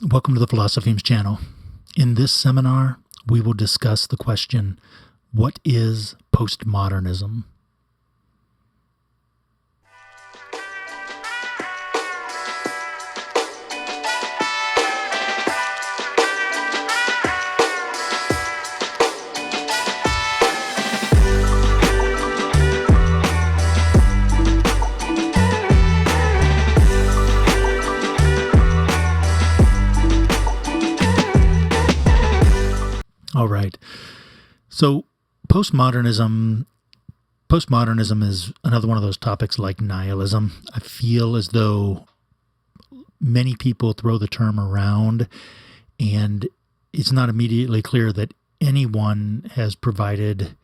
Welcome to the Philosophemes channel. In this seminar, we will discuss the question, what is postmodernism? All right. So postmodernism is another one of those topics like nihilism. I feel as though many people throw the term around, and it's not immediately clear that anyone has provided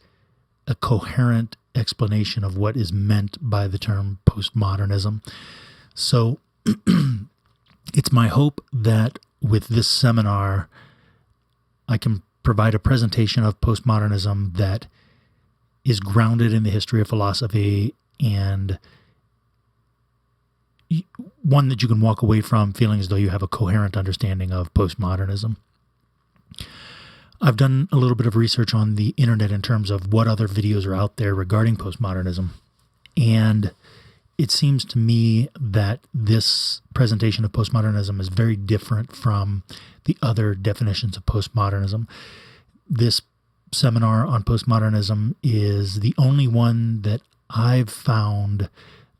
a coherent explanation of what is meant by the term postmodernism. So it's my hope that with this seminar, I can provide a presentation of postmodernism that is grounded in the history of philosophy and one that you can walk away from feeling as though you have a coherent understanding of postmodernism. I've done a little bit of research on the internet in terms of what other videos are out there regarding postmodernism, and it seems to me that this presentation of postmodernism is very different from the other definitions of postmodernism. This seminar on postmodernism is the only one that I've found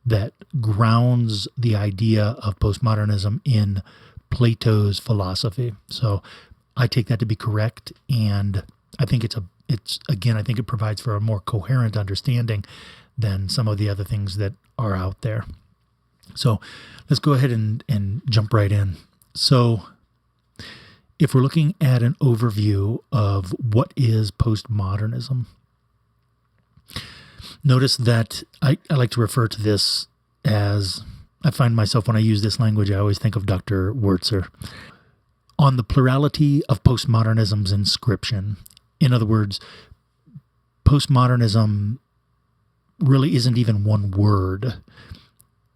that grounds the idea of postmodernism in Plato's philosophy. So I take that to be correct, and I think I think it provides for a more coherent understanding than some of the other things that are out there. So let's go ahead and jump right in. So if we're looking at an overview of what is postmodernism, notice that I like to refer to this as, I find myself when I use this language, I always think of Dr. Wurtzer, on the plurality of postmodernism's inscription. In other words, postmodernism really isn't even one word,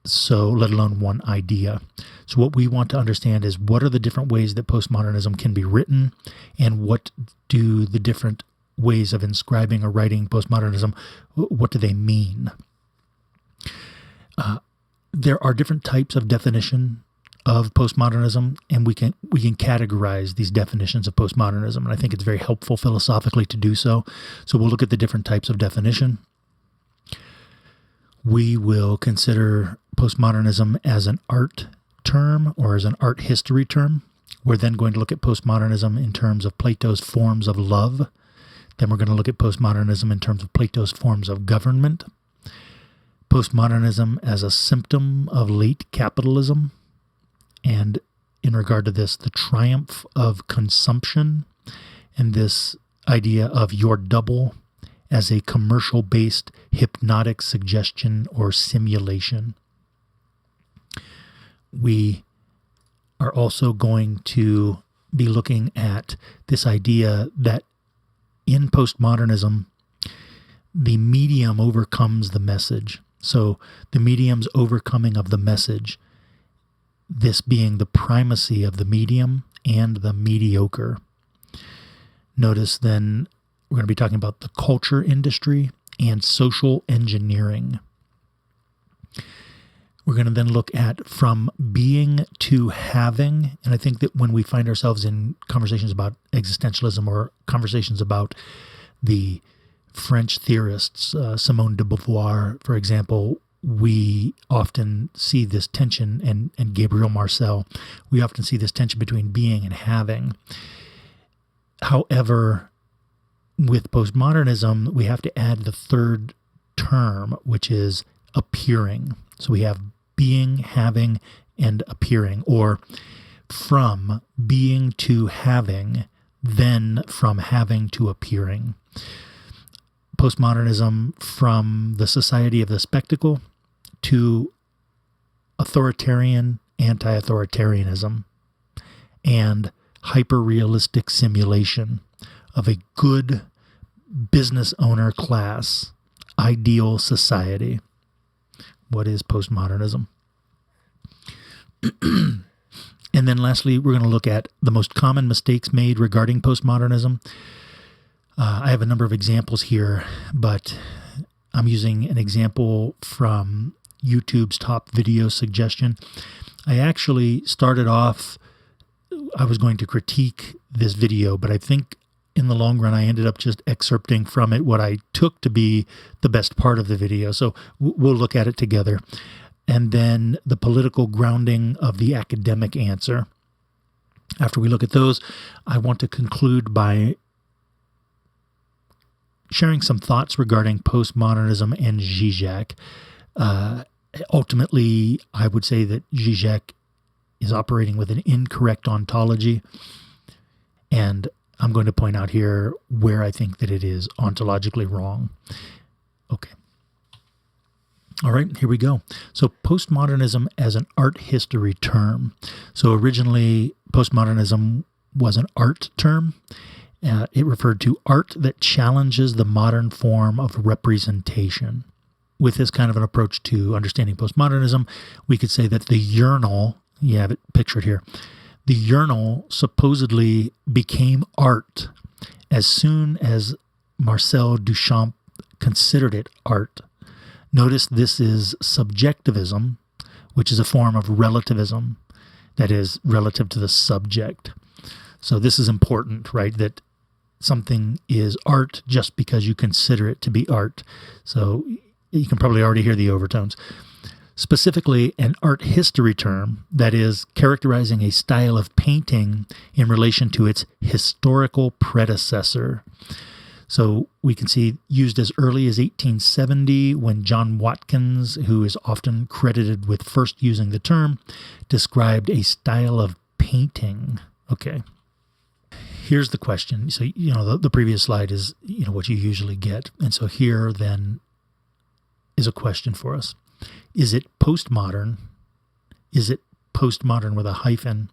so let alone one idea. So what we want to understand is, what are the different ways that postmodernism can be written, and what do the different ways of inscribing or writing postmodernism, what do they mean? There are different types of definition of postmodernism, and we can categorize these definitions of postmodernism, and I think it's very helpful philosophically to do so. So we'll look at the different types of definition. We will consider postmodernism as an art term or as an art history term. We're then going to look at postmodernism in terms of Plato's forms of love. Then we're going to look at postmodernism in terms of Plato's forms of government. Postmodernism as a symptom of late capitalism. And in regard to this, the triumph of consumption, and this idea of your double as a commercial-based hypnotic suggestion or simulation. We are also going to be looking at this idea that in postmodernism, the medium overcomes the message. So the medium's overcoming of the message, this being the primacy of the medium and the mediocre. Notice then we're going to be talking about the culture industry and social engineering. We're going to then look at from being to having, and I think that when we find ourselves in conversations about existentialism or conversations about the French theorists, Simone de Beauvoir, for example, we often see this tension, and Gabriel Marcel, we often see this tension between being and having. However, with postmodernism, we have to add the third term, which is appearing. So we have being, having, and appearing, or from being to having, then from having to appearing. Postmodernism from the society of the spectacle to authoritarian anti-authoritarianism and hyper-realistic simulation of a good business owner class, ideal society. What is postmodernism? And then lastly, we're going to look at the most common mistakes made regarding postmodernism. I have a number of examples here, but I'm using an example from YouTube's top video suggestion. I actually started off, I was going to critique this video, but I think in the long run, I ended up just excerpting from it what I took to be the best part of the video. So we'll look at it together. And then the political grounding of the academic answer. After we look at those, I want to conclude by sharing some thoughts regarding postmodernism and Žižek. Ultimately, I would say that Žižek is operating with an incorrect ontology, and I'm going to point out here where I think that it is ontologically wrong. Okay. All right, here we go. So postmodernism as an art history term. So originally, postmodernism was an art term. It referred to art that challenges the modern form of representation. With this kind of an approach to understanding postmodernism, we could say that the urinal, you have it pictured here, the urinal supposedly became art as soon as Marcel Duchamp considered it art. Notice this is subjectivism, which is a form of relativism, that is, relative to the subject. So this is important, right, that something is art just because you consider it to be art. So you can probably already hear the overtones. Specifically, an art history term, that is, characterizing a style of painting in relation to its historical predecessor. So we can see used as early as 1870 when John Watkins, who is often credited with first using the term, described a style of painting. Okay. Here's the question. So, the previous slide is, what you usually get. And so here then is a question for us. Is it postmodern? Is it postmodern with a hyphen?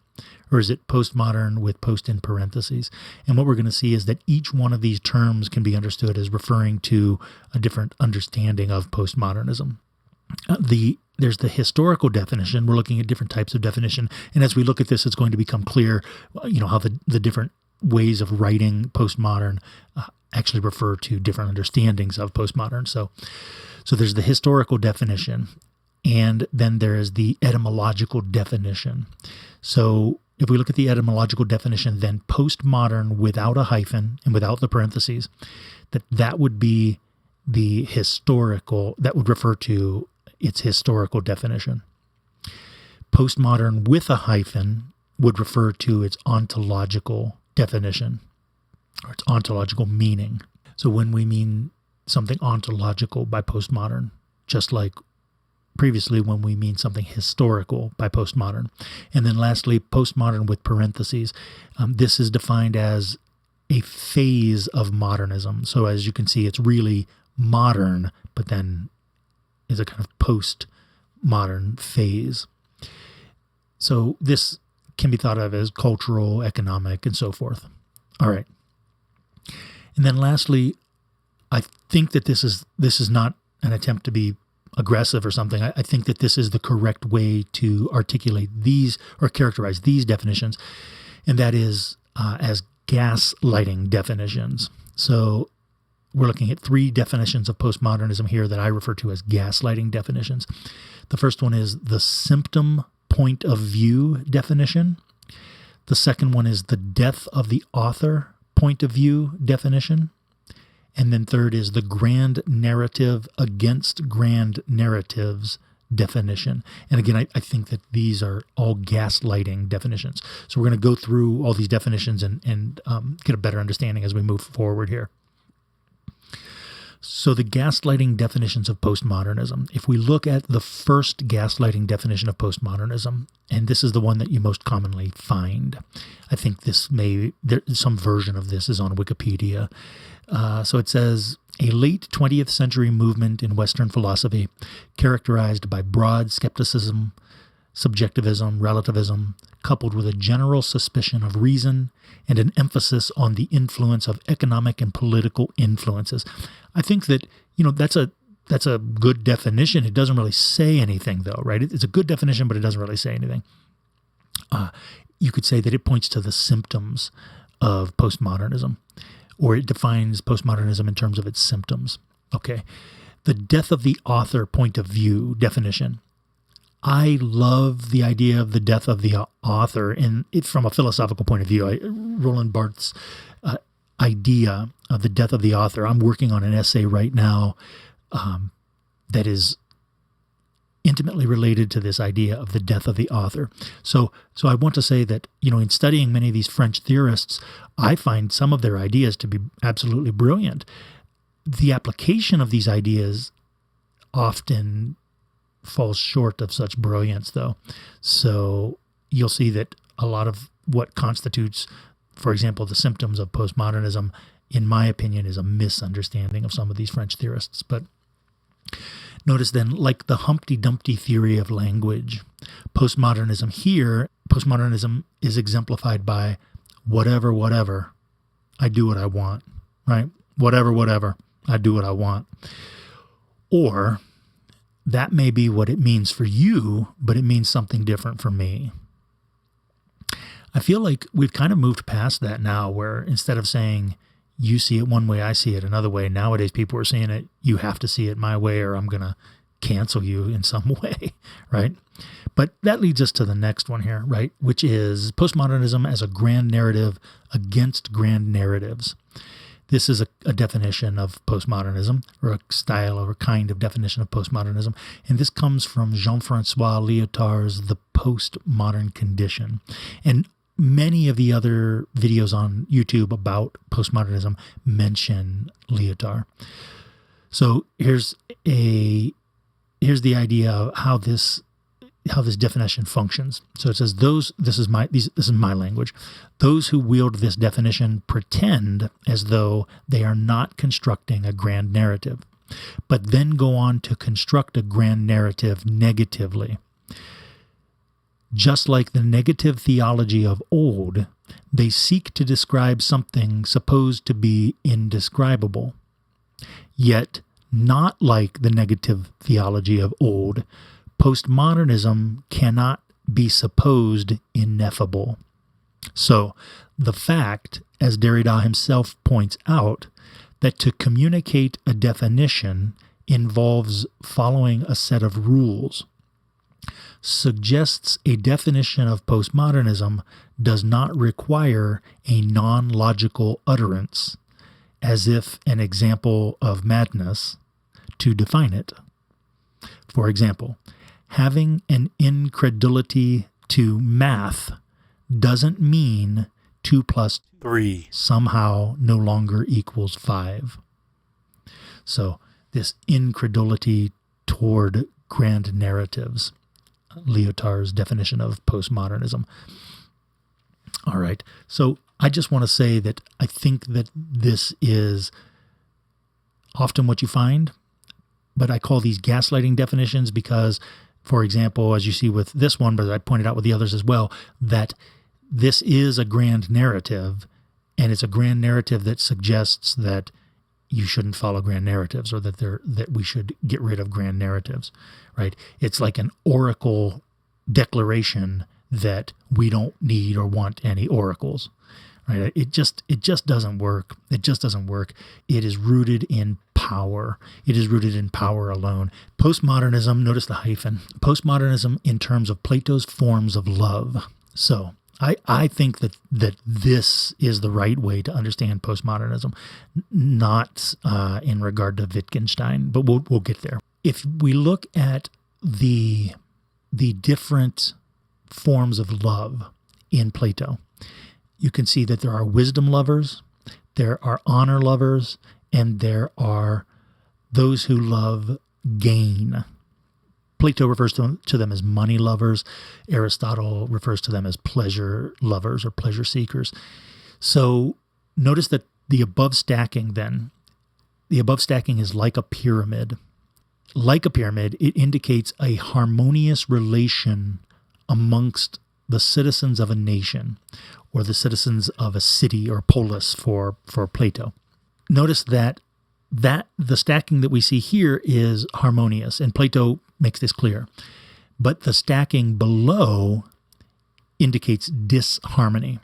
Or is it postmodern with post in parentheses? And what we're going to see is that each one of these terms can be understood as referring to a different understanding of postmodernism. There's the historical definition. We're looking at different types of definition. And as we look at this, it's going to become clear, how the different ways of writing postmodern actually refer to different understandings of postmodern. So there's the historical definition, and then there is the etymological definition. So if we look at the etymological definition, then postmodern without a hyphen and without the parentheses, that would be the historical, that would refer to its historical definition. Postmodern with a hyphen would refer to its ontological definition, or its ontological meaning. So when we mean something ontological by postmodern, just like previously when we mean something historical by postmodern. And then lastly, postmodern with parentheses. This is defined as a phase of modernism. So as you can see, it's really modern, but then is a kind of post-modern phase. So this can be thought of as cultural, economic, and so forth. All right. And then lastly, I think that this is not an attempt to be aggressive or something. I think that this is the correct way to articulate these or characterize these definitions, and that is as gaslighting definitions. So we're looking at three definitions of postmodernism here that I refer to as gaslighting definitions. The first one is the symptom point of view definition. The second one is the death of the author point of view definition. And then third is the grand narrative against grand narratives definition. And again, I think that these are all gaslighting definitions. So we're going to go through all these definitions and get a better understanding as we move forward here. So the gaslighting definitions of postmodernism. If we look at the first gaslighting definition of postmodernism, and this is the one that you most commonly find, I think some version of this is on Wikipedia. So it says, a late 20th century movement in Western philosophy characterized by broad skepticism, subjectivism, relativism, coupled with a general suspicion of reason and an emphasis on the influence of economic and political influences. I think that, that's a good definition. It doesn't really say anything, though, right? It's a good definition, but it doesn't really say anything. you could say that it points to the symptoms of postmodernism, or it defines postmodernism in terms of its symptoms. Okay. The death of the author point of view definition. I love the idea of the death of the author from a philosophical point of view. Roland Barthes' idea of the death of the author. I'm working on an essay right now that is intimately related to this idea of the death of the author. So I want to say that, in studying many of these French theorists, I find some of their ideas to be absolutely brilliant. The application of these ideas often falls short of such brilliance, though. So you'll see that a lot of what constitutes, for example, the symptoms of postmodernism, in my opinion, is a misunderstanding of some of these French theorists. But notice then, like the Humpty Dumpty theory of language, postmodernism is exemplified by whatever, I do what I want, right? Whatever, I do what I want. Or that may be what it means for you, but it means something different for me. I feel like we've kind of moved past that now, where instead of saying, you see it one way, I see it another way, nowadays people are saying it, you have to see it my way or I'm going to cancel you in some way, right? But that leads us to the next one here, right? Which is postmodernism as a grand narrative against grand narratives. This is a definition of postmodernism, or a style or a kind of definition of postmodernism. And this comes from Jean-Francois Lyotard's The Postmodern Condition. And many of the other videos on YouTube about postmodernism mention Lyotard. So here's the idea of how this definition functions. So it says this is my language. Those who wield this definition pretend as though they are not constructing a grand narrative, but then go on to construct a grand narrative negatively. Just like the negative theology of old, they seek to describe something supposed to be indescribable. Yet, not like the negative theology of old, postmodernism cannot be supposed ineffable. So, the fact, as Derrida himself points out, that to communicate a definition involves following a set of rules, suggests a definition of postmodernism does not require a non-logical utterance, as if an example of madness, to define it. For example, having an incredulity to math doesn't mean 2 plus 3 somehow no longer equals 5. So this incredulity toward grand narratives, Lyotard's definition of postmodernism. All right, so I just want to say that I think that this is often what you find, but I call these gaslighting definitions because, for example, as you see with this one, but I pointed out with the others as well, that this is a grand narrative, and it's a grand narrative that suggests that you shouldn't follow grand narratives, or that we should get rid of grand narratives, right? It's like an oracle declaration that we don't need or want any oracles, right? It just doesn't work. It just doesn't work. It is rooted in power. It is rooted in power alone. Postmodernism, notice the hyphen, postmodernism in terms of Plato's forms of love. So I think that this is the right way to understand postmodernism, not in regard to Wittgenstein, but we'll get there. If we look at the different forms of love in Plato, you can see that there are wisdom lovers, there are honor lovers, and there are those who love gain. Plato refers to them as money lovers. Aristotle refers to them as pleasure lovers or pleasure seekers. So notice that the above stacking is like a pyramid. Like a pyramid, it indicates a harmonious relation amongst the citizens of a nation, or the citizens of a city or polis for Plato. Notice that the stacking that we see here is harmonious, and Plato makes this clear. But the stacking below indicates disharmony.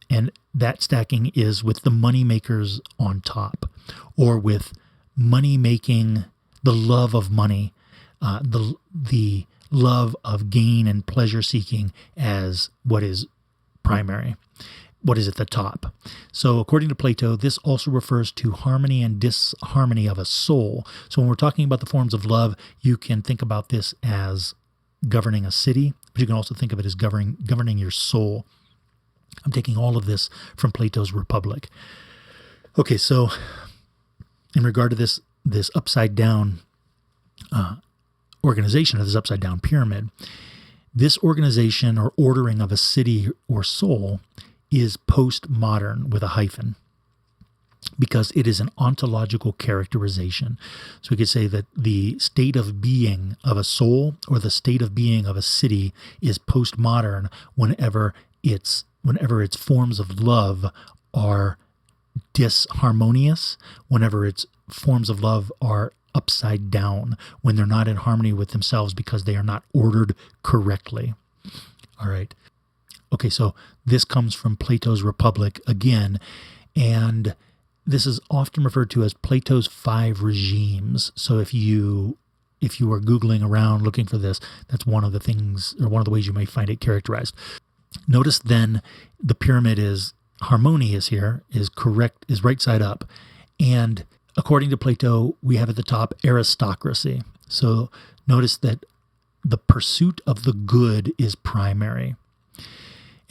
And that stacking is with the money makers on top, or with money making, the love of money, the love of gain and pleasure seeking as what is primary, what is at the top. So according to Plato, this also refers to harmony and disharmony of a soul. So when we're talking about the forms of love, you can think about this as governing a city, but you can also think of it as governing your soul. I'm taking all of this from Plato's Republic. Okay, so in regard to this upside down organization, or this upside down pyramid, this organization or ordering of a city or soul is postmodern with a hyphen, because it is an ontological characterization. So we could say that the state of being of a soul or the state of being of a city is postmodern whenever its forms of love are disharmonious, whenever its forms of love are upside down, when they're not in harmony with themselves because they are not ordered correctly. All right. Okay, so this comes from Plato's Republic again, and this is often referred to as Plato's 5 regimes. So if you are Googling around looking for this, that's one of the things, or one of the ways you may find it characterized. Notice then the pyramid is harmonious here, is correct, is right side up. And according to Plato, we have at the top aristocracy. So notice that the pursuit of the good is primary.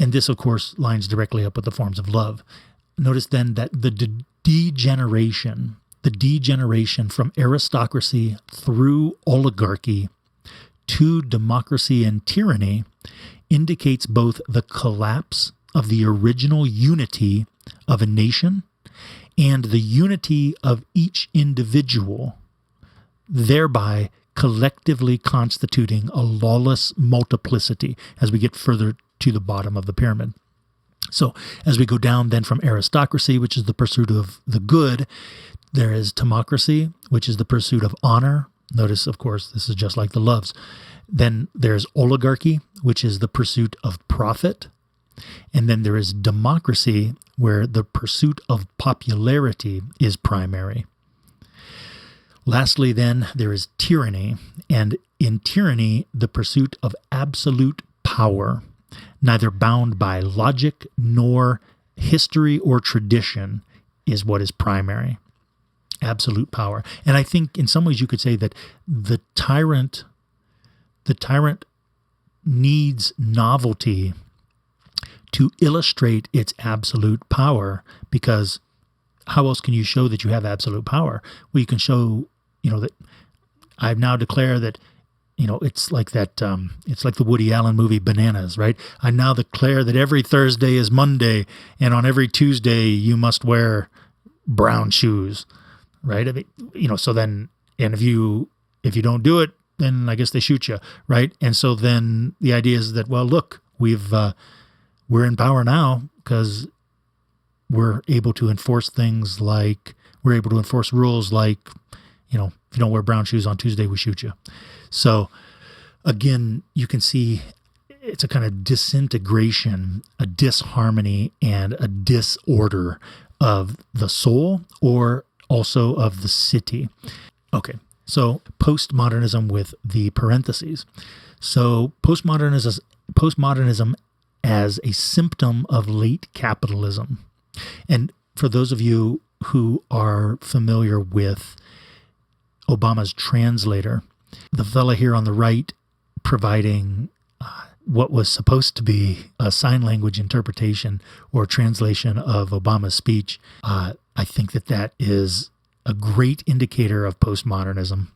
And this, of course, lines directly up with the forms of love. Notice then that the degeneration from aristocracy through oligarchy to democracy and tyranny indicates both the collapse of the original unity of a nation and the unity of each individual, thereby collectively constituting a lawless multiplicity as we get further to the bottom of the pyramid. So as we go down then from aristocracy, which is the pursuit of the good, there is democracy, which is the pursuit of honor. Notice, of course, this is just like the loves. Then there's oligarchy, which is the pursuit of profit. And then there is democracy, where the pursuit of popularity is primary. Lastly, then, there is tyranny. And in tyranny, the pursuit of absolute power, neither bound by logic nor history or tradition, is what is primary. Absolute power. And I think in some ways you could say that the tyrant needs novelty to illustrate its absolute power, because how else can you show that you have absolute power? Well, you can show, that I now declare that, it's like that, it's like the Woody Allen movie Bananas, right? I now declare that every Thursday is Monday, and on every Tuesday you must wear brown shoes, right? I mean, so then, and if you don't do it, then I guess they shoot you, right? And so then the idea is that, well, look, we're in power now because we're able to enforce things like, we're able to enforce rules like, if you don't wear brown shoes on Tuesday, we shoot you. So again, you can see it's a kind of disintegration, a disharmony, and a disorder of the soul, or also of the city. Okay. So postmodernism with the parentheses. So postmodernism as a symptom of late capitalism. And for those of you who are familiar with Obama's translator, the fella here on the right providing what was supposed to be a sign language interpretation or translation of Obama's speech, I think that is a great indicator of postmodernism.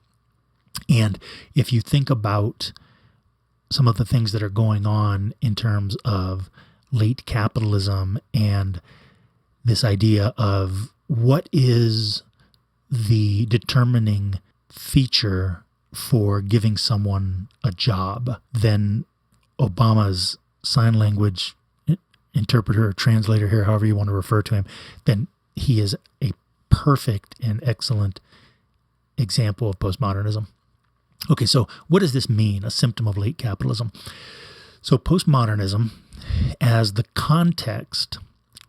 And if you think about some of the things that are going on in terms of late capitalism and this idea of what is the determining feature for giving someone a job, then Obama's sign language interpreter or translator here, however you want to refer to him, then he is a perfect and excellent example of postmodernism. Okay, so what does this mean, a symptom of late capitalism? So postmodernism, as the context,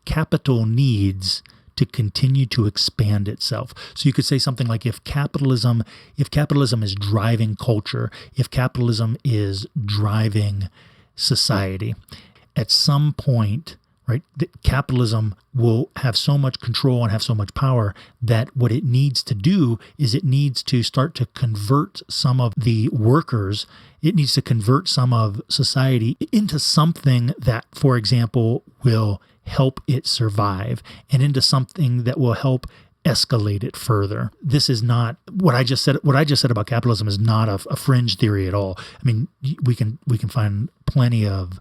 capital needs to continue to expand itself. So you could say something like, if capitalism is driving culture, if capitalism is driving society, at some point, right, capitalism will have so much control and have so much power that what it needs to do is it needs to start to convert some of the workers, it needs to convert some of society into something that, for example, will help it survive, and into something that will help escalate it further. This is not what I just said. What I just said about capitalism is not a fringe theory at all. I mean, we can find plenty of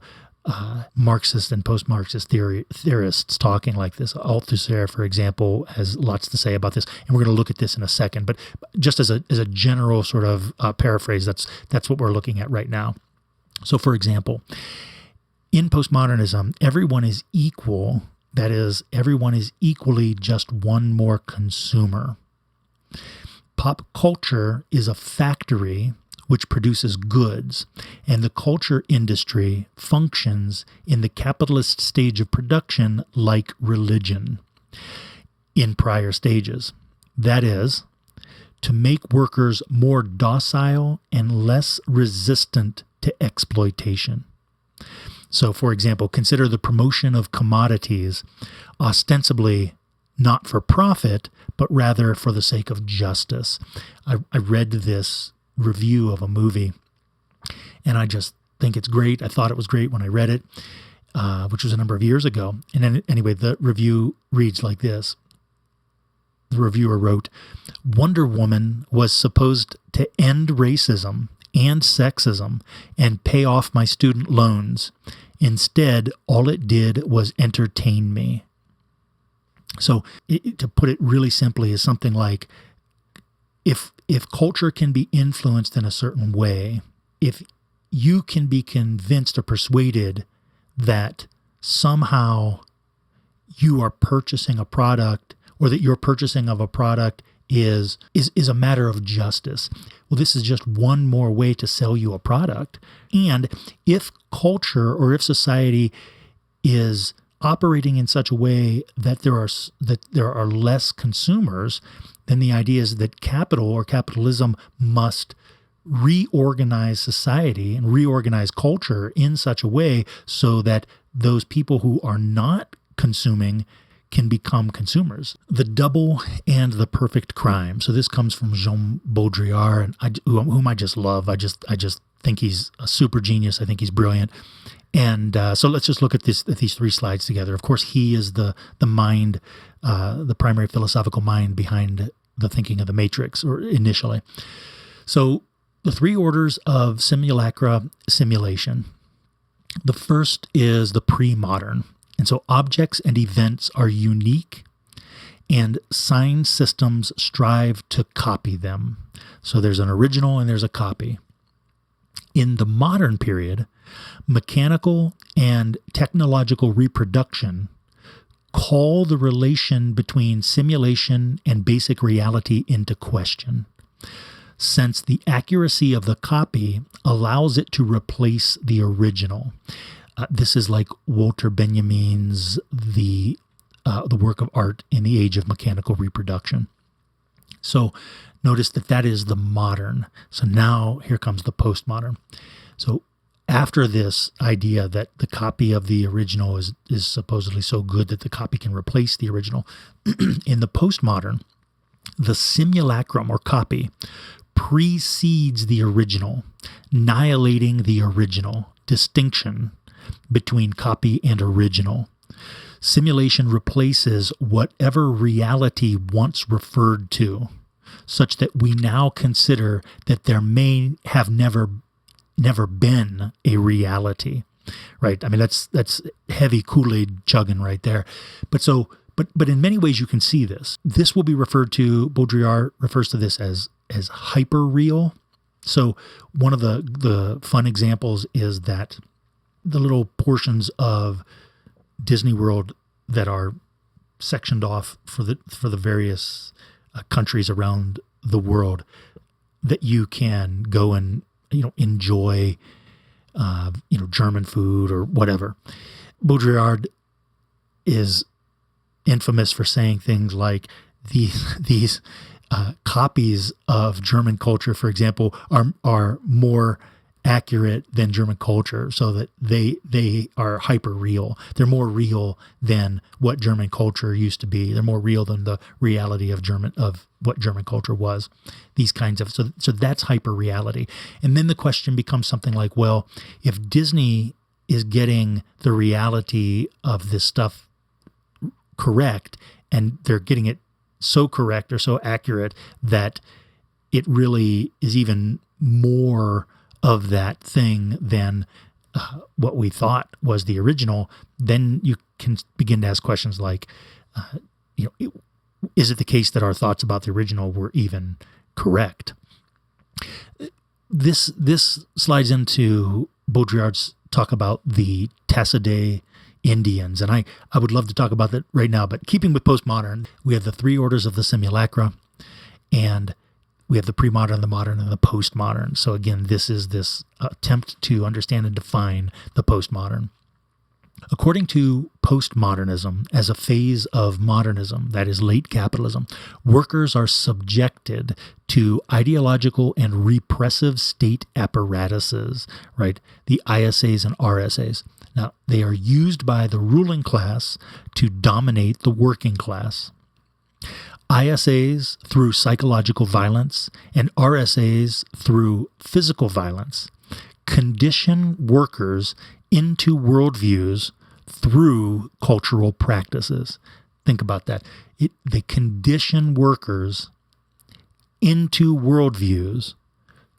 Marxist and post-Marxist theorists talking like this. Althusser, for example, has lots to say about this, and we're going to look at this in a second. But just as a general sort of paraphrase, that's what we're looking at right now. So, for example, in postmodernism, everyone is equal. That is, everyone is equally just one more consumer. Pop culture is a factory which produces goods, and the culture industry functions in the capitalist stage of production like religion in prior stages. That is, to make workers more docile and less resistant to exploitation. So, for example, consider the promotion of commodities, ostensibly not for profit, but rather for the sake of justice. I read this review of a movie, and I just think it's great. I thought it was great when I read it, which was a number of years ago. And then, anyway, the review reads like this. The reviewer wrote, "Wonder Woman was supposed to end racism and sexism and pay off my student loans. Instead, all it did was entertain me." So to put it really simply, is something like, if culture can be influenced in a certain way, if you can be convinced or persuaded that somehow you are purchasing a product, or that your purchasing of a product is a matter of justice, well, this is just one more way to sell you a product. And if culture, or if society is operating in such a way that there are less consumers, then the idea is that capital, or capitalism, must reorganize society and reorganize culture in such a way so that those people who are not consuming can become consumers. The Double and the Perfect Crime. So this comes from Jean Baudrillard, and whom I just love. I just think he's a super genius. I think he's brilliant. And so let's just look at these three slides together. Of course, he is the mind, the primary philosophical mind behind the thinking of the Matrix, or initially. So the three orders of simulacra simulation. The first is the pre-modern. And so objects and events are unique, and sign systems strive to copy them. So there's an original and there's a copy. In the modern period, mechanical and technological reproduction call the relation between simulation and basic reality into question, since the accuracy of the copy allows it to replace the original. This is like Walter Benjamin's the work of art in the age of mechanical reproduction. So notice that is the modern. So now here comes the postmodern. So after this idea that the copy of the original is supposedly so good that the copy can replace the original, in the postmodern, the simulacrum, or copy, precedes the original, annihilating the original. Distinction between copy and original. Simulation replaces whatever reality once referred to, such that we now consider that there may have never been a reality, right? I mean, that's heavy Kool-Aid chugging right there. But in many ways you can see this. This will be referred to, Baudrillard refers to this as hyper-real. So one of the fun examples is that the little portions of Disney World that are sectioned off for the various countries around the world that you can go and enjoy German food or whatever. Baudrillard is infamous for saying things like these copies of German culture, for example, are more accurate than German culture, so that they are hyper real. They're more real than what German culture used to be. They're more real than the reality of what German culture was. These kinds of so that's hyper reality. And then the question becomes something like, well, if Disney is getting the reality of this stuff correct, and they're getting it so correct or so accurate that it really is even more of that thing than what we thought was the original, then you can begin to ask questions like, is it the case that our thoughts about the original were even correct? This slides into Baudrillard's talk about the Tassidae Indians, and I would love to talk about that right now, but keeping with postmodern, we have the three orders of the simulacra, and we have the pre-modern, the modern, and the postmodern. So again, this is this attempt to understand and define the postmodern. According to postmodernism, as a phase of modernism, that is late capitalism, workers are subjected to ideological and repressive state apparatuses, right? The ISAs and RSAs. Now, they are used by the ruling class to dominate the working class. ISAs through psychological violence and RSAs through physical violence condition workers into worldviews through cultural practices. Think about that. They condition workers into worldviews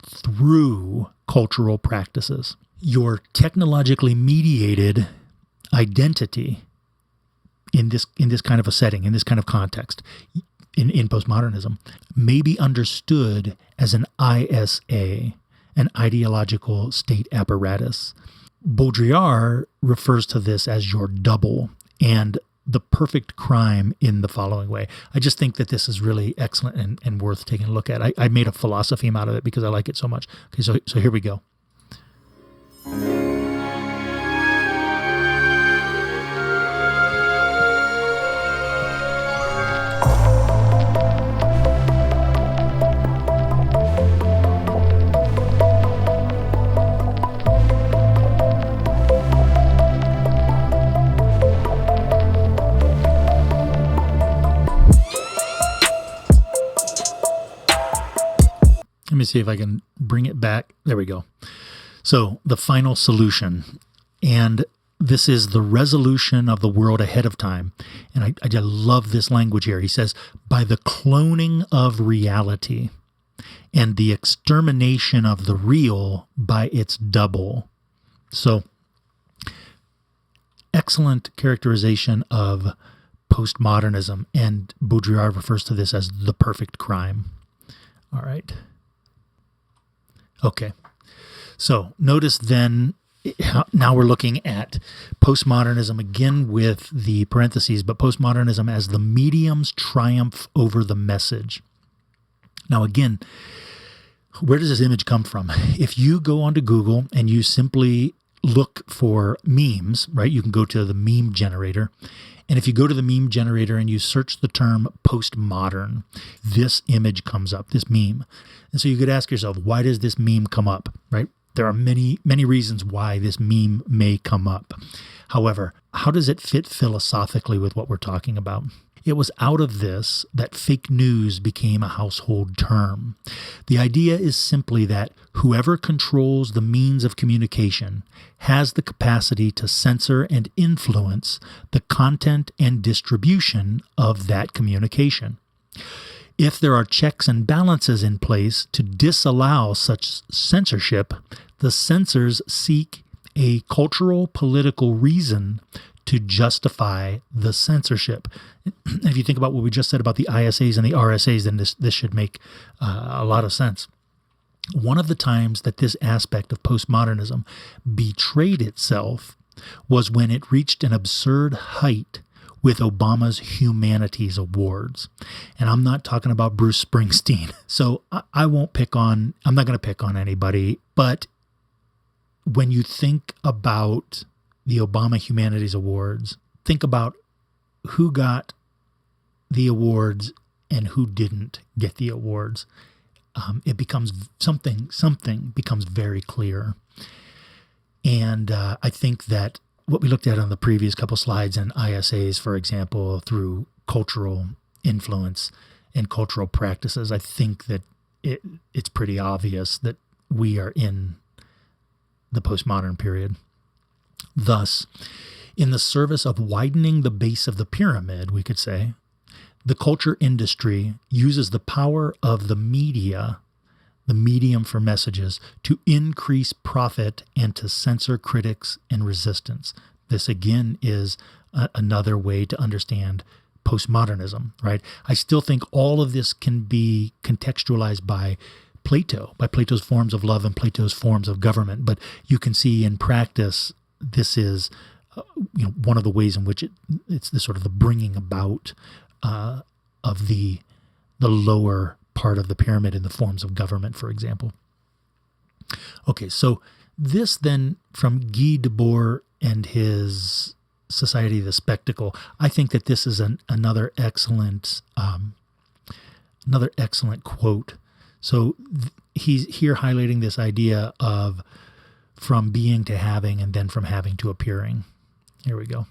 through cultural practices. Your technologically mediated identity in this kind of a setting, in this kind of context, in postmodernism, may be understood as an ISA, an ideological state apparatus. Baudrillard refers to this as your double and the perfect crime in the following way. I just think that this is really excellent and worth taking a look at. I made a Philosophemes out of it because I like it so much. Okay, so here we go. Let me see if I can bring it back. There we go. So the final solution, and this is the resolution of the world ahead of time. And I just love this language here. He says, by the cloning of reality and the extermination of the real by its double. So excellent characterization of postmodernism, and Baudrillard refers to this as the perfect crime. All right. Okay. So notice then, now we're looking at postmodernism again with the parentheses, but postmodernism as the medium's triumph over the message. Now again, where does this image come from? If you go onto Google and you simply look for memes, right? You can go to the meme generator. And if you go to the meme generator and you search the term postmodern, this image comes up, this meme. And so you could ask yourself, why does this meme come up, right? There are many, many reasons why this meme may come up. However, how does it fit philosophically with what we're talking about? It was out of this that fake news became a household term. The idea is simply that whoever controls the means of communication has the capacity to censor and influence the content and distribution of that communication. If there are checks and balances in place to disallow such censorship, the censors seek a cultural political reason to justify the censorship. If you think about what we just said about the ISAs and the RSAs, then this should make a lot of sense. One of the times that this aspect of postmodernism betrayed itself was when it reached an absurd height with Obama's Humanities Awards. And I'm not talking about Bruce Springsteen. So I won't I'm not going to pick on anybody, but when you think about the Obama Humanities Awards, think about who got the awards and who didn't get the awards. It becomes something becomes very clear. And I think that what we looked at on the previous couple slides in ISAs, for example, through cultural influence and cultural practices, I think that it's pretty obvious that we are in the postmodern period. Thus, in the service of widening the base of the pyramid, we could say, the culture industry uses the power of the media, the medium for messages, to increase profit and to censor critics and resistance. This, again, is another way to understand postmodernism, right? I still think all of this can be contextualized by Plato, by Plato's forms of love and Plato's forms of government. But you can see in practice, this is one of the ways in which it's the sort of the bringing about of the lower part of the pyramid in the forms of government, for example. Okay, so this then from Guy Debord and his Society of the Spectacle, I think that this is another excellent quote. So he's here highlighting this idea of from being to having and then from having to appearing. Here we go.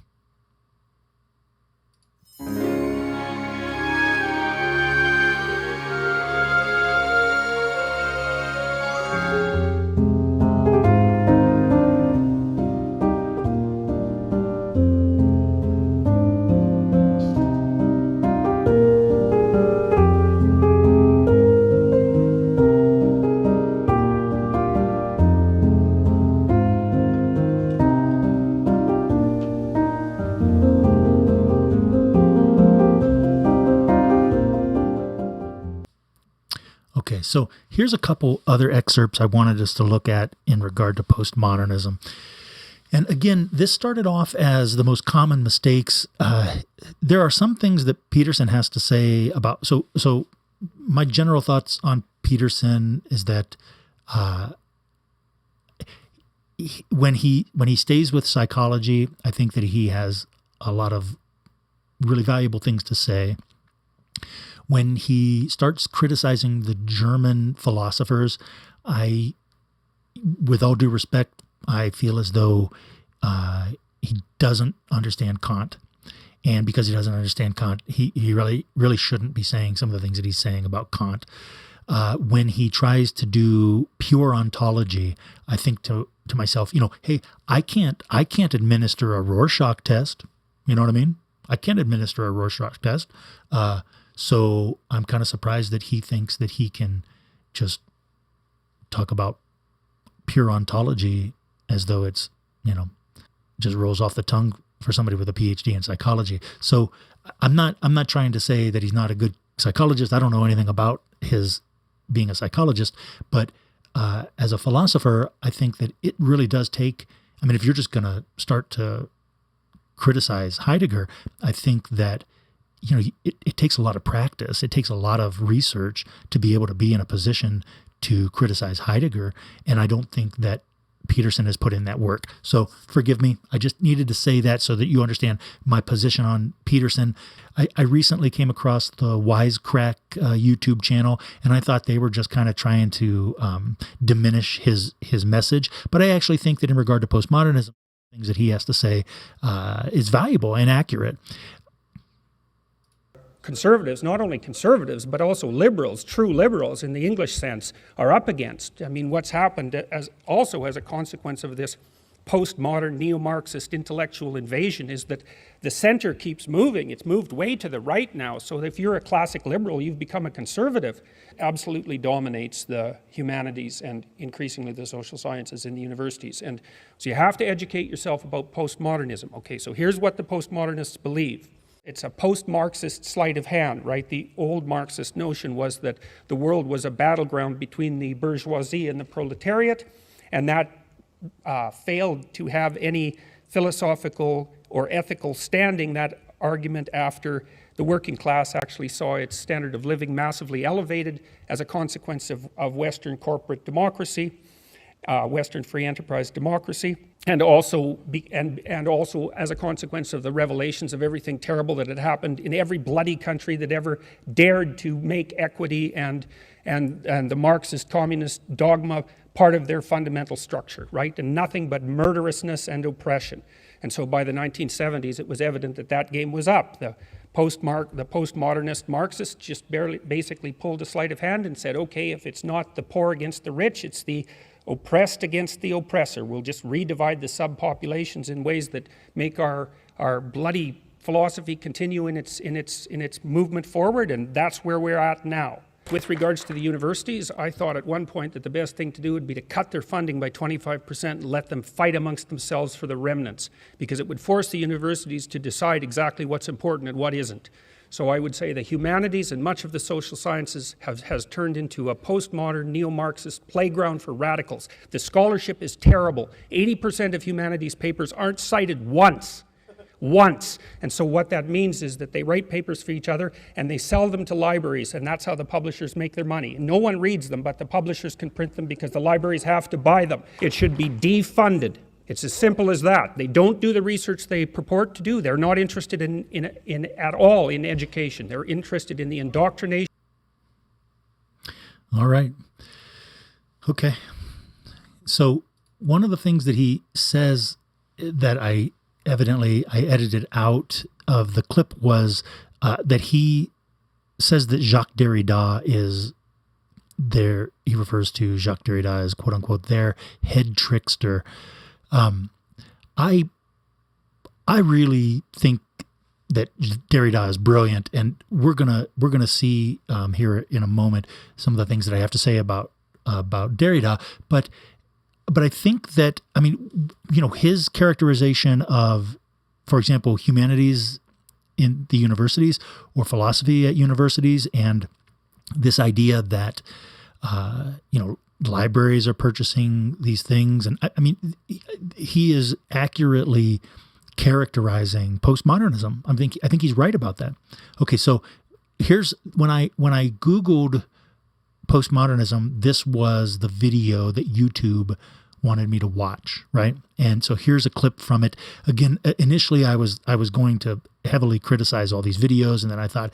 So here's a couple other excerpts I wanted us to look at in regard to postmodernism. And again, this started off as the most common mistakes. There are some things that Peterson has to say about. So my general thoughts on Peterson is that when he stays with psychology, I think that he has a lot of really valuable things to say. When he starts criticizing the German philosophers, with all due respect, I feel as though he doesn't understand Kant. And because he doesn't understand Kant, he really shouldn't be saying some of the things that he's saying about Kant. When he tries to do pure ontology, I think to myself, hey, I can't administer a Rorschach test. You know what I mean? I can't administer a Rorschach test. So I'm kind of surprised that he thinks that he can just talk about pure ontology as though it's, just rolls off the tongue for somebody with a PhD in psychology. So I'm not trying to say that he's not a good psychologist. I don't know anything about his being a psychologist, but as a philosopher, I think that it really does take, if you're just going to start to criticize Heidegger, I think that it takes a lot of practice. It takes a lot of research to be able to be in a position to criticize Heidegger. And I don't think that Peterson has put in that work. So forgive me. I just needed to say that so that you understand my position on Peterson. I recently came across the Wisecrack YouTube channel, and I thought they were just kind of trying to diminish his message. But I actually think that in regard to postmodernism, things that he has to say is valuable and accurate. Conservatives, not only conservatives, but also liberals, true liberals in the English sense, are up against. What's happened as a consequence of this postmodern, neo-Marxist intellectual invasion is that the center keeps moving. It's moved way to the right now. So if you're a classic liberal, you've become a conservative. Absolutely dominates the humanities and increasingly the social sciences in the universities. And so you have to educate yourself about postmodernism. Okay, so here's what the postmodernists believe. It's a post-Marxist sleight of hand, right? The old Marxist notion was that the world was a battleground between the bourgeoisie and the proletariat, and that failed to have any philosophical or ethical standing, that argument, after the working class actually saw its standard of living massively elevated as a consequence of Western corporate democracy. Western free enterprise democracy, and also as a consequence of the revelations of everything terrible that had happened in every bloody country that ever dared to make equity and the Marxist communist dogma part of their fundamental structure, right? And nothing but murderousness and oppression. And so by the 1970s, it was evident that that game was up. The postmodernist Marxists just basically pulled a sleight of hand and said, okay, if it's not the poor against the rich, it's the oppressed against the oppressor. We'll just redivide the subpopulations in ways that make our bloody philosophy continue in its movement forward, and that's where we're at now. With regards to the universities, I thought at one point that the best thing to do would be to cut their funding by 25% and let them fight amongst themselves for the remnants, because it would force the universities to decide exactly what's important and what isn't. So I would say the humanities and much of the social sciences has turned into a postmodern, neo-Marxist playground for radicals. The scholarship is terrible. 80% of humanities papers aren't cited once. And so what that means is that they write papers for each other and they sell them to libraries, and that's how the publishers make their money. No one reads them, but the publishers can print them because the libraries have to buy them. It should be defunded. It's as simple as that. They don't do the research they purport to do. They're not interested in at all in education. They're interested in the indoctrination. All right. Okay. So one of the things that he says that I edited out of the clip was that he says that Jacques Derrida is their, he refers to Jacques Derrida as quote unquote their head trickster. I really think that Derrida is brilliant, and we're gonna see here in a moment some of the things that I have to say about Derrida, but I think that, I mean, his characterization of, for example, humanities in the universities or philosophy at universities, and this idea that, libraries are purchasing these things. And I mean, he is accurately characterizing postmodernism. I think he's right about that. Okay. So here's, when I Googled postmodernism, this was the video that YouTube wanted me to watch, right? And so here's a clip from it. Again, initially I was going to heavily criticize all these videos, and then I thought,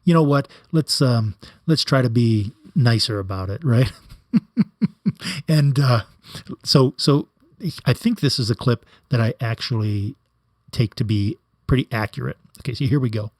you know what? Let's try to be nicer about it, right? And so I think this is a clip that I actually take to be pretty accurate. Okay, so here we go.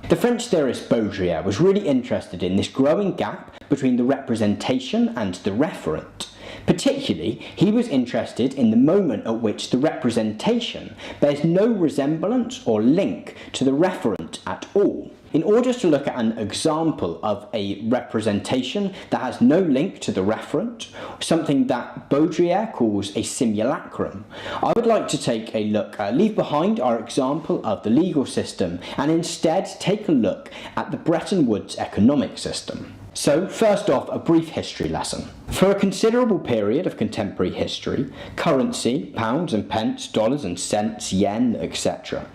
The French theorist Baudrillard was really interested in this growing gap between the representation and the referent. Particularly, he was interested in the moment at which the representation bears no resemblance or link to the referent at all. In order to look at an example of a representation that has no link to the referent, something that Baudrillard calls a simulacrum, I would like to take a look, leave behind our example of the legal system, and instead take a look at the Bretton Woods economic system. So, first off, a brief history lesson. For a considerable period of contemporary history, currency, pounds and pence, dollars and cents, yen, etc.,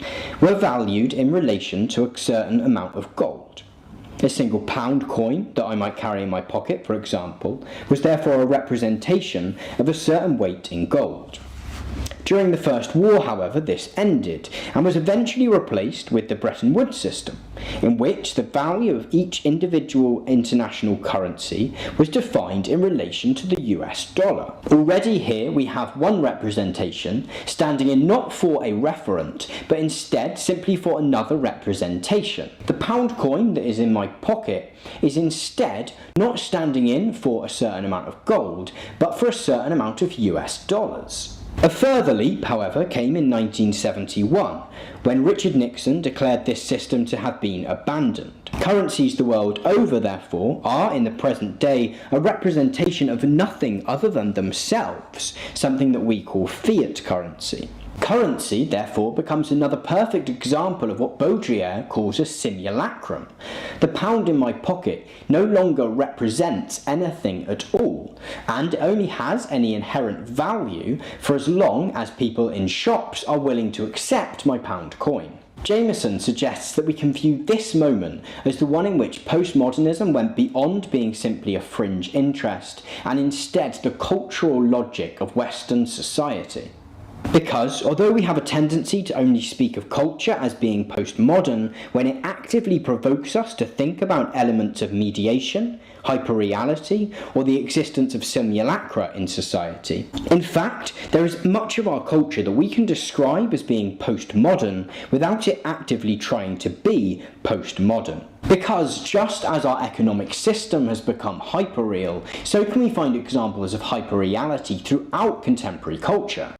were valued in relation to a certain amount of gold. A single pound coin that I might carry in my pocket, for example, was therefore a representation of a certain weight in gold. During the First War, however, this ended and was eventually replaced with the Bretton Woods system, in which the value of each individual international currency was defined in relation to the US dollar. Already here we have one representation standing in not for a referent, but instead simply for another representation. The pound coin that is in my pocket is instead not standing in for a certain amount of gold, but for a certain amount of US dollars. A further leap, however, came in 1971, when Richard Nixon declared this system to have been abandoned. Currencies the world over, therefore, are in the present day a representation of nothing other than themselves, something that we call fiat currency. Currency, therefore, becomes another perfect example of what Baudrillard calls a simulacrum. The pound in my pocket no longer represents anything at all, and only has any inherent value for as long as people in shops are willing to accept my pound coin. Jameson suggests that we can view this moment as the one in which postmodernism went beyond being simply a fringe interest and instead the cultural logic of Western society. Because, although we have a tendency to only speak of culture as being postmodern when it actively provokes us to think about elements of mediation, hyperreality, or the existence of simulacra in society, in fact, there is much of our culture that we can describe as being postmodern without it actively trying to be postmodern. Because just as our economic system has become hyperreal, so can we find examples of hyperreality throughout contemporary culture.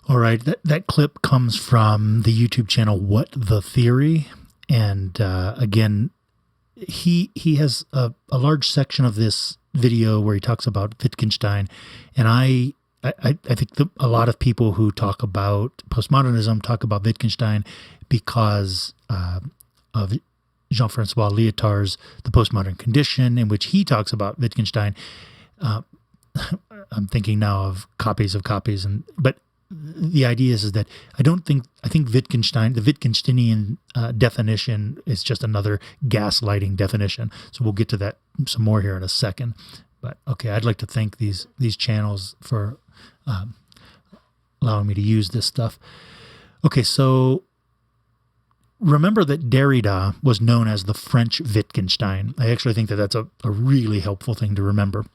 All right, that clip comes from the YouTube channel What the Theory, and again, he has a large section of this video where he talks about Wittgenstein, and I think a lot of people who talk about postmodernism talk about Wittgenstein because of Jean-Francois Lyotard's The Postmodern Condition, in which he talks about Wittgenstein. I'm thinking now of copies, but the idea is that I think Wittgenstein, the Wittgensteinian definition is just another gaslighting definition. So we'll get to that some more here in a second. But okay, I'd like to thank these channels for allowing me to use this stuff. Okay, so remember that Derrida was known as the French Wittgenstein. I actually think that that's a really helpful thing to remember.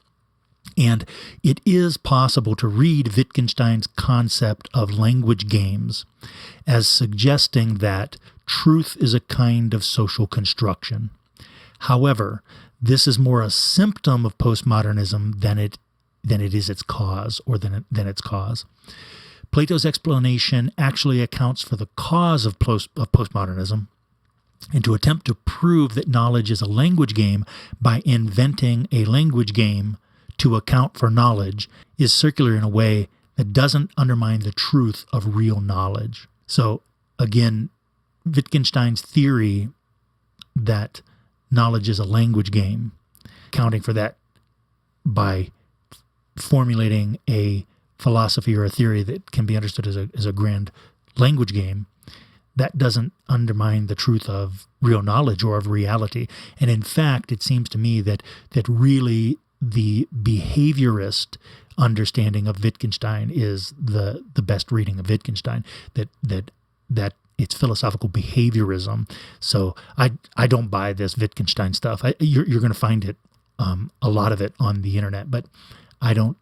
And it is possible to read Wittgenstein's concept of language games as suggesting that truth is a kind of social construction. However, this is more a symptom of postmodernism than it is its cause, or than its cause. Plato's explanation actually accounts for the cause of postmodernism, and to attempt to prove that knowledge is a language game by inventing a language game to account for knowledge is circular in a way that doesn't undermine the truth of real knowledge. So again, Wittgenstein's theory that knowledge is a language game, accounting for that by formulating a philosophy or a theory that can be understood as a grand language game, that doesn't undermine the truth of real knowledge or of reality. And in fact, it seems to me that really the behaviorist understanding of Wittgenstein is the best reading of Wittgenstein, that it's philosophical behaviorism. So I don't buy this Wittgenstein stuff. You're going to find it, a lot of it on the internet, but I don't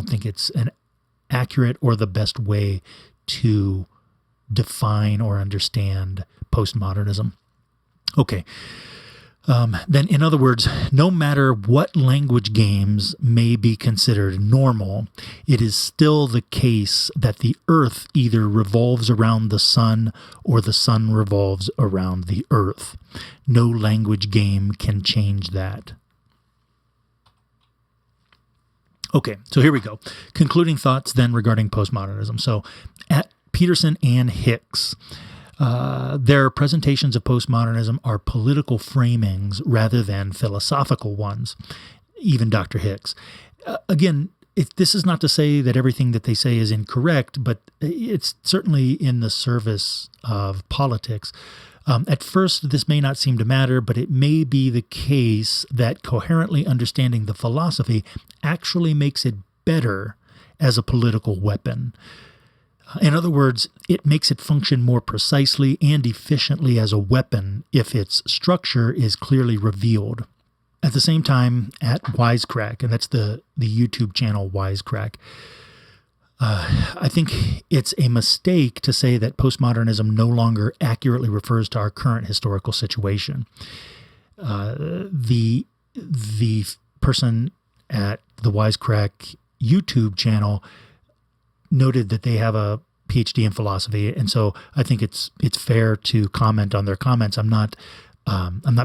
think it's an accurate or the best way to define or understand postmodernism. Okay. Then, in other words, no matter what language games may be considered normal, it is still the case that the earth either revolves around the sun or the sun revolves around the earth. No language game can change that. Okay, so here we go. Concluding thoughts then regarding postmodernism. So, at Peterson and Hicks, their presentations of postmodernism are political framings rather than philosophical ones, even Dr. Hicks. Again, this is not to say that everything that they say is incorrect, but it's certainly in the service of politics. At first, this may not seem to matter, but it may be the case that coherently understanding the philosophy actually makes it better as a political weapon. In other words, it makes it function more precisely and efficiently as a weapon if its structure is clearly revealed. At the same time, at Wisecrack, and that's the YouTube channel Wisecrack, I think it's a mistake to say that postmodernism no longer accurately refers to our current historical situation. The person at the Wisecrack YouTube channel noted that they have a PhD in philosophy, and so I think it's fair to comment on their comments. I'm not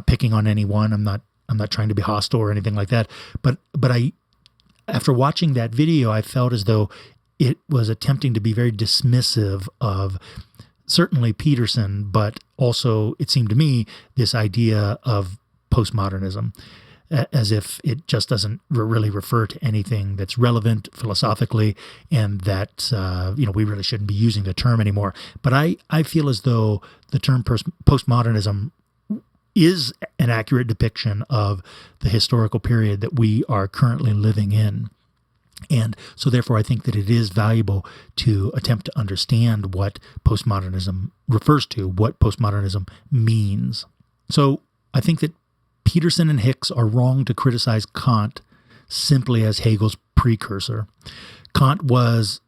picking on anyone. I'm not trying to be hostile or anything like that. But I, after watching that video, I felt as though it was attempting to be very dismissive of certainly Peterson, but also, it seemed to me, this idea of postmodernism. as if it just doesn't really refer to anything that's relevant philosophically, and that we really shouldn't be using the term anymore. But I feel as though the term postmodernism is an accurate depiction of the historical period that we are currently living in. And so therefore, I think that it is valuable to attempt to understand what postmodernism refers to, what postmodernism means. So I think that Peterson and Hicks are wrong to criticize Kant simply as Hegel's precursor. Kant was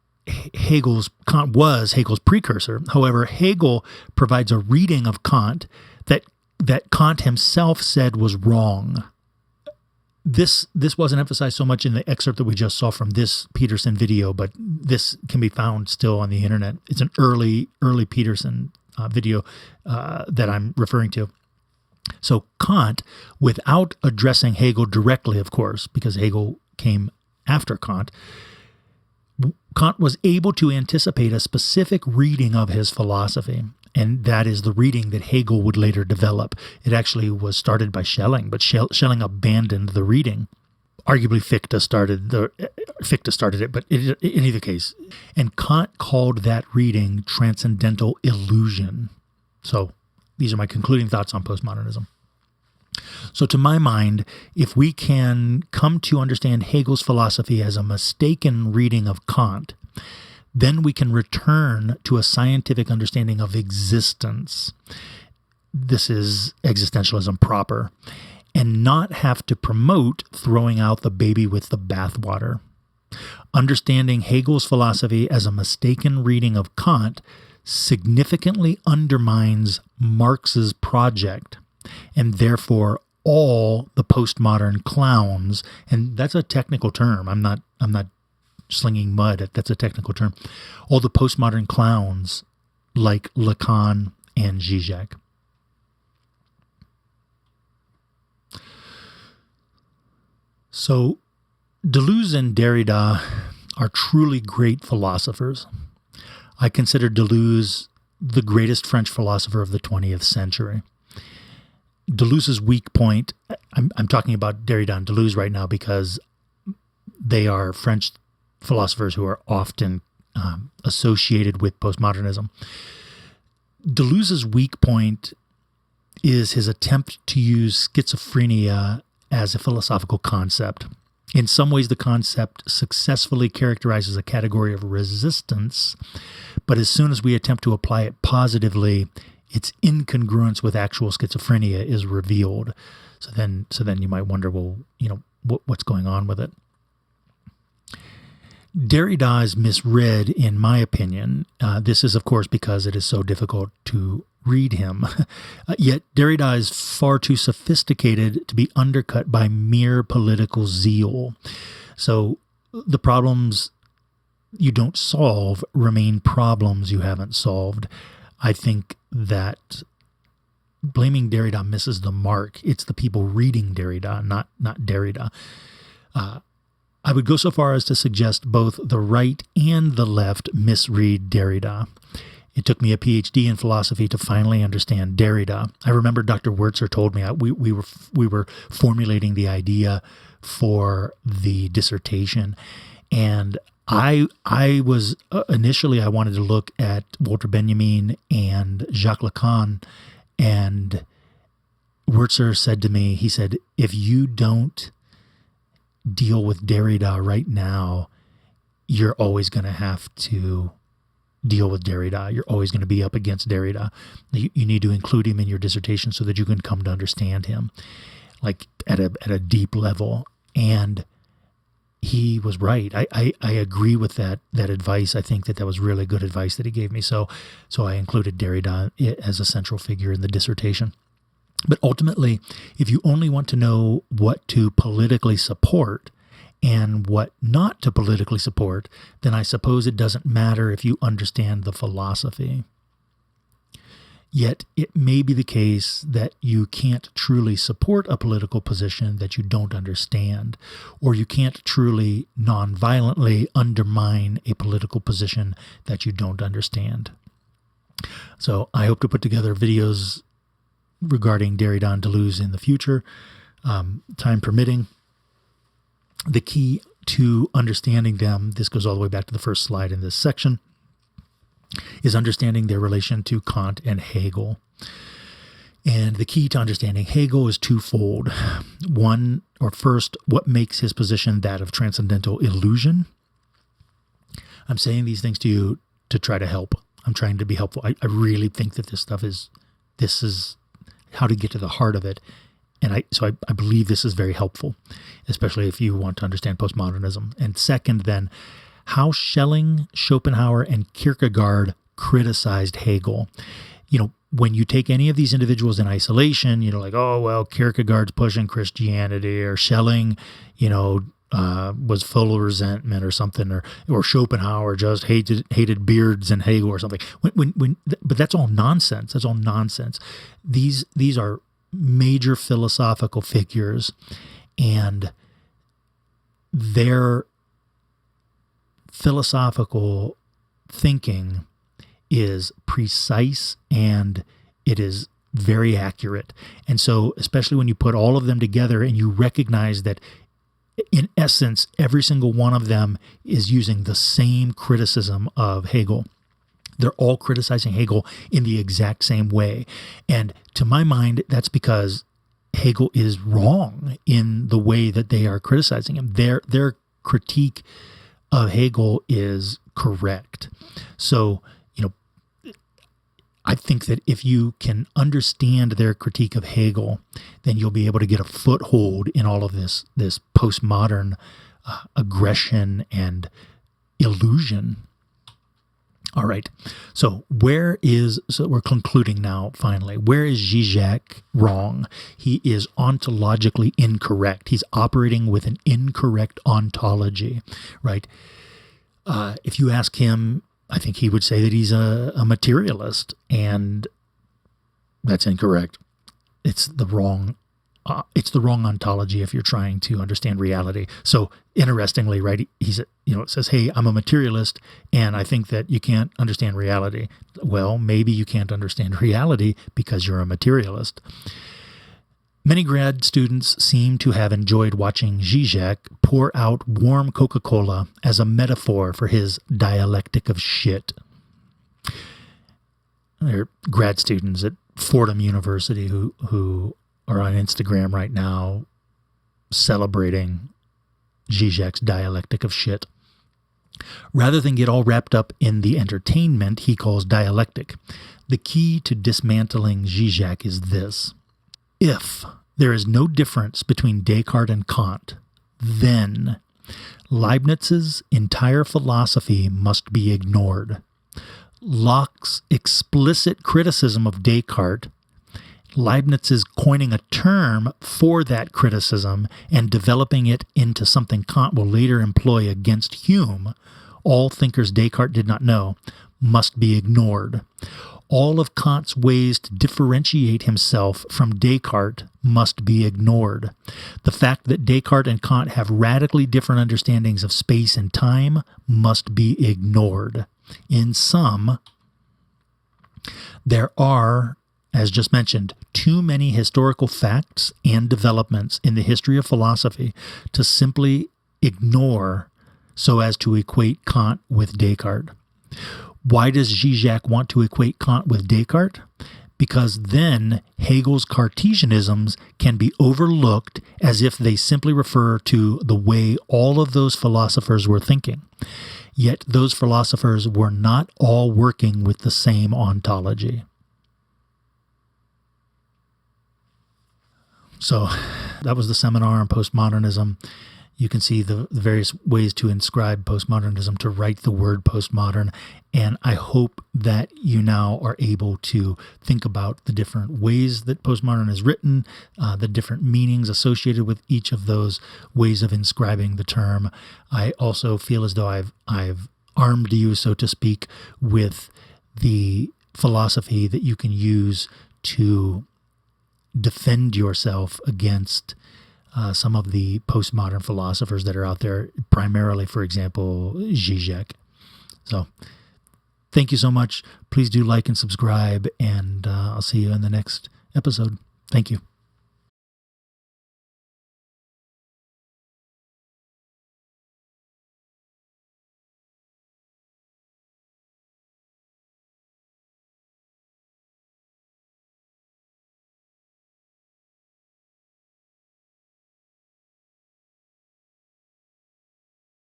Hegel's precursor. However, Hegel provides a reading of Kant that Kant himself said was wrong. This wasn't emphasized so much in the excerpt that we just saw from this Peterson video, but this can be found still on the internet. It's an early Peterson video that I'm referring to. So Kant, without addressing Hegel directly, of course, because Hegel came after Kant was able to anticipate a specific reading of his philosophy. And that is the reading that Hegel would later develop. It actually was started by Schelling, but Schelling abandoned the reading. Arguably, Fichte started it, but in either case. And Kant called that reading transcendental illusion. So these are my concluding thoughts on postmodernism. So to my mind, if we can come to understand Hegel's philosophy as a mistaken reading of Kant, then we can return to a scientific understanding of existence. This is existentialism proper, and not have to promote throwing out the baby with the bathwater. Understanding Hegel's philosophy as a mistaken reading of Kant significantly undermines Marx's project, and therefore all the postmodern clowns, and that's a technical term. I'm not slinging mud. That's a technical term. All the postmodern clowns like Lacan and Žižek. So Deleuze and Derrida are truly great philosophers. I consider Deleuze the greatest French philosopher of the 20th century. Deleuze's weak point, I'm talking about Derrida and Deleuze right now because they are French philosophers who are often associated with postmodernism. Deleuze's weak point is his attempt to use schizophrenia as a philosophical concept. In some ways, the concept successfully characterizes a category of resistance, but as soon as we attempt to apply it positively, its incongruence with actual schizophrenia is revealed. So then you might wonder, well, what's going on with it? Derrida is misread, in my opinion. This is, of course, because it is so difficult to read him. Yet Derrida is far too sophisticated to be undercut by mere political zeal. So the problems you don't solve remain problems you haven't solved. I think that blaming Derrida misses the mark. It's the people reading Derrida, not Derrida. I would go so far as to suggest both the right and the left misread Derrida. It took me a PhD in philosophy to finally understand Derrida. I remember Dr. Wurtzer told me we were formulating the idea for the dissertation, and I was initially I wanted to look at Walter Benjamin and Jacques Lacan, and Wurtzer said to me, he said, if you don't deal with Derrida right now, you're always going to have to deal with Derrida. You're always going to be up against Derrida. You need to include him in your dissertation so that you can come to understand him, like at a deep level. And he was right. I agree with that advice. I think that was really good advice that he gave me. So I included Derrida as a central figure in the dissertation. But ultimately, if you only want to know what to politically support and what not to politically support, then I suppose it doesn't matter if you understand the philosophy. Yet it may be the case that you can't truly support a political position that you don't understand, or you can't truly nonviolently undermine a political position that you don't understand. So I hope to put together videos regarding Derrida and Deleuze in the future. time permitting. The key to understanding them, this goes all the way back to the first slide in this section, is understanding their relation to Kant and Hegel. And the key to understanding Hegel is twofold. One, or first, what makes his position that of transcendental illusion? I'm saying these things to you to try to help. I'm trying to be helpful. I really think that this is how to get to the heart of it. And I believe this is very helpful, especially if you want to understand postmodernism. And second, then, how Schelling, Schopenhauer, and Kierkegaard criticized Hegel. When you take any of these individuals in isolation, like, oh, well, Kierkegaard's pushing Christianity, or Schelling, was full of resentment or something, or Schopenhauer just hated beards and Hegel or something. But that's all nonsense. That's all nonsense. These are major philosophical figures, and their philosophical thinking is precise and it is very accurate. And so, especially when you put all of them together and you recognize that in essence, every single one of them is using the same criticism of Hegel. They're all criticizing Hegel in the exact same way. And to my mind, that's because Hegel is wrong in the way that they are criticizing him. Their critique of Hegel is correct. So, I think that if you can understand their critique of Hegel, then you'll be able to get a foothold in all of this postmodern aggression and illusion. All right. So we're concluding now, finally. Where is Žižek wrong? He is ontologically incorrect. He's operating with an incorrect ontology, right? If you ask him, I think he would say that he's a materialist, and that's incorrect. It's the wrong ontology if you're trying to understand reality. So interestingly, right, it says, hey, I'm a materialist, and I think that you can't understand reality. Well, maybe you can't understand reality because you're a materialist. Many grad students seem to have enjoyed watching Žižek pour out warm Coca-Cola as a metaphor for his dialectic of shit. They're grad students at Fordham University who are on Instagram right now celebrating Žižek's dialectic of shit. Rather than get all wrapped up in the entertainment he calls dialectic, the key to dismantling Žižek is this. If there is no difference between Descartes and Kant, then Leibniz's entire philosophy must be ignored. Locke's explicit criticism of Descartes, Leibniz's coining a term for that criticism and developing it into something Kant will later employ against Hume, all thinkers Descartes did not know, must be ignored. All of Kant's ways to differentiate himself from Descartes must be ignored. The fact that Descartes and Kant have radically different understandings of space and time must be ignored. In sum, there are, as just mentioned, too many historical facts and developments in the history of philosophy to simply ignore so as to equate Kant with Descartes. Why does Žižek want to equate Kant with Descartes? Because then Hegel's Cartesianisms can be overlooked as if they simply refer to the way all of those philosophers were thinking. Yet those philosophers were not all working with the same ontology. So that was the seminar on postmodernism. You can see the various ways to inscribe postmodernism, to write the word postmodern. And I hope that you now are able to think about the different ways that postmodern is written, the different meanings associated with each of those ways of inscribing the term. I also feel as though I've armed you, so to speak, with the philosophy that you can use to defend yourself against some of the postmodern philosophers that are out there, primarily, for example, Žižek. So thank you so much. Please do like and subscribe, and I'll see you in the next episode. Thank you.